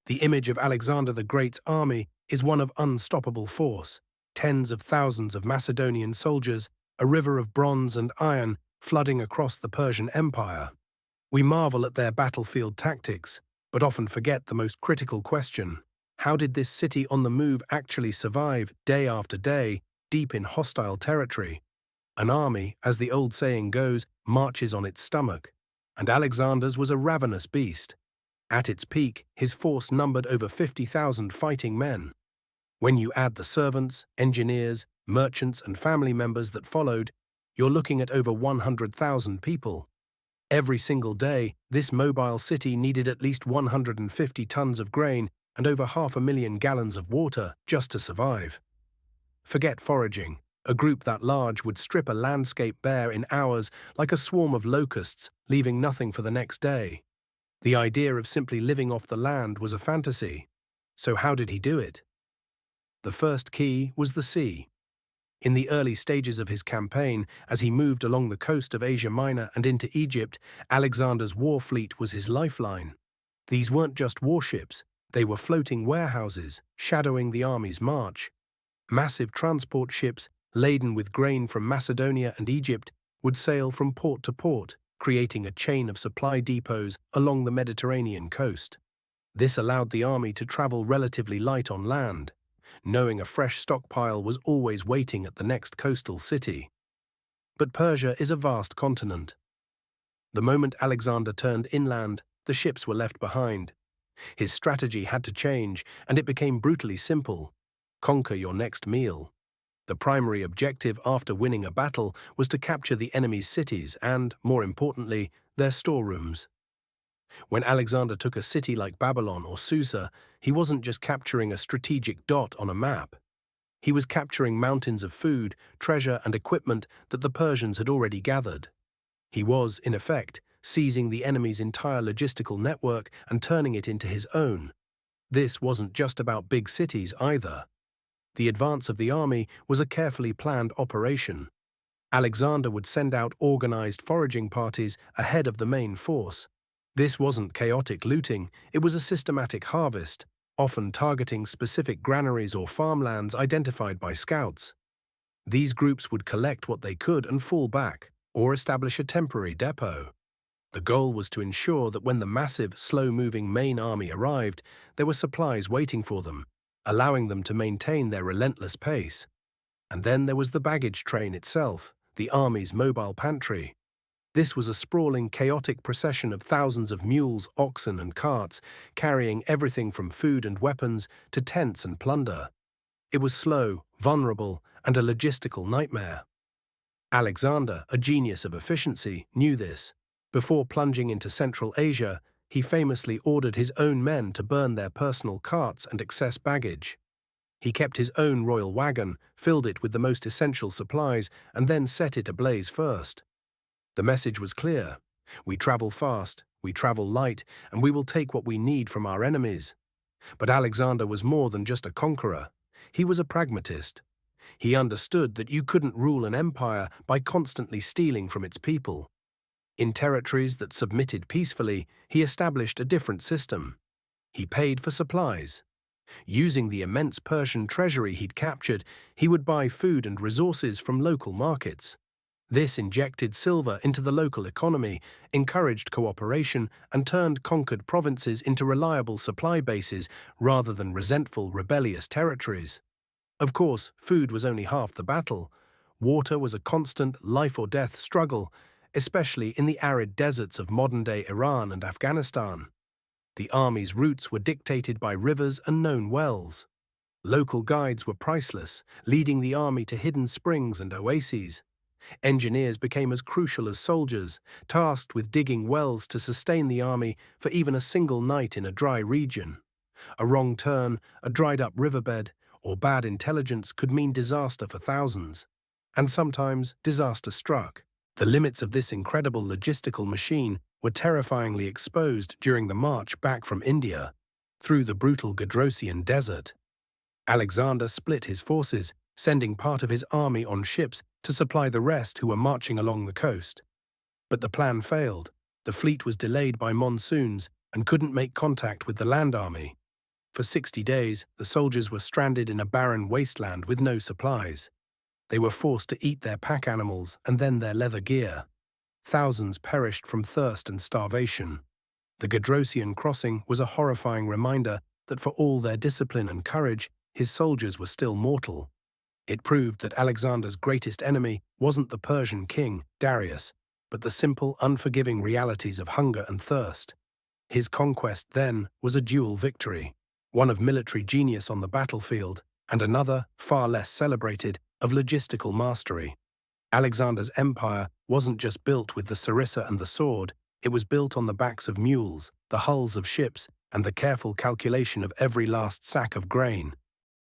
The image of Alexander the Great's army is one of unstoppable force, tens of thousands of Macedonian soldiers, a river of bronze and iron flooding across the Persian Empire. We marvel at their battlefield tactics, but often forget the most critical question: how did this city on the move actually survive day after day, deep in hostile territory? An army, as the old saying goes, marches on its stomach, and Alexander's was a ravenous beast. At its peak, his force numbered over 50,000 fighting men. When you add the servants, engineers, merchants, and family members that followed, you're looking at over 100,000 people. Every single day, this mobile city needed at least 150 tons of grain and over 500,000 gallons of water just to survive. Forget foraging. A group that large would strip a landscape bare in hours like a swarm of locusts, leaving nothing for the next day. The idea of simply living off the land was a fantasy. So how did he do it? The first key was the sea. In the early stages of his campaign, as he moved along the coast of Asia Minor and into Egypt, Alexander's war fleet was his lifeline. These weren't just warships, they were floating warehouses, shadowing the army's march. Massive transport ships, laden with grain from Macedonia and Egypt, would sail from port to port, creating a chain of supply depots along the Mediterranean coast. This allowed the army to travel relatively light on land, knowing a fresh stockpile was always waiting at the next coastal city. But Persia is a vast continent. The moment Alexander turned inland, the ships were left behind. His strategy had to change, and it became brutally simple: conquer your next meal. The primary objective after winning a battle was to capture the enemy's cities and, more importantly, their storerooms. When Alexander took a city like Babylon or Susa, he wasn't just capturing a strategic dot on a map. He was capturing mountains of food, treasure, and equipment that the Persians had already gathered. He was, in effect, seizing the enemy's entire logistical network and turning it into his own. This wasn't just about big cities either. The advance of the army was a carefully planned operation. Alexander would send out organized foraging parties ahead of the main force. This wasn't chaotic looting, it was a systematic harvest, often targeting specific granaries or farmlands identified by scouts. These groups would collect what they could and fall back, or establish a temporary depot. The goal was to ensure that when the massive, slow-moving main army arrived, there were supplies waiting for them, allowing them to maintain their relentless pace. And then there was the baggage train itself, the army's mobile pantry. This was a sprawling, chaotic procession of thousands of mules, oxen, and carts, carrying everything from food and weapons to tents and plunder. It was slow, vulnerable, and a logistical nightmare. Alexander, a genius of efficiency, knew this. Before plunging into Central Asia, he famously ordered his own men to burn their personal carts and excess baggage. He kept his own royal wagon, filled it with the most essential supplies, and then set it ablaze first. The message was clear: we travel fast, we travel light, and we will take what we need from our enemies. But Alexander was more than just a conqueror. He was a pragmatist. He understood that you couldn't rule an empire by constantly stealing from its people. In territories that submitted peacefully, he established a different system. He paid for supplies. Using the immense Persian treasury he'd captured, he would buy food and resources from local markets. This injected silver into the local economy, encouraged cooperation, and turned conquered provinces into reliable supply bases rather than resentful, rebellious territories. Of course, food was only half the battle. Water was a constant life-or-death struggle, especially in the arid deserts of modern-day Iran and Afghanistan. The army's routes were dictated by rivers and known wells. Local guides were priceless, leading the army to hidden springs and oases. Engineers became as crucial as soldiers, tasked with digging wells to sustain the army for even a single night in a dry region. A wrong turn, a dried-up riverbed, or bad intelligence could mean disaster for thousands. And sometimes disaster struck. The limits of this incredible logistical machine were terrifyingly exposed during the march back from India, through the brutal Gedrosian desert. Alexander split his forces, sending part of his army on ships to supply the rest who were marching along the coast. But the plan failed. The fleet was delayed by monsoons and couldn't make contact with the land army. For 60 days, the soldiers were stranded in a barren wasteland with no supplies. They were forced to eat their pack animals and then their leather gear. Thousands perished from thirst and starvation. The Gedrosian crossing was a horrifying reminder that for all their discipline and courage, his soldiers were still mortal. It proved that Alexander's greatest enemy wasn't the Persian king, Darius, but the simple, unforgiving realities of hunger and thirst. His conquest, then, was a dual victory, one of military genius on the battlefield, and another, far less celebrated, of logistical mastery. Alexander's empire wasn't just built with the sarissa and the sword, it was built on the backs of mules, the hulls of ships, and the careful calculation of every last sack of grain.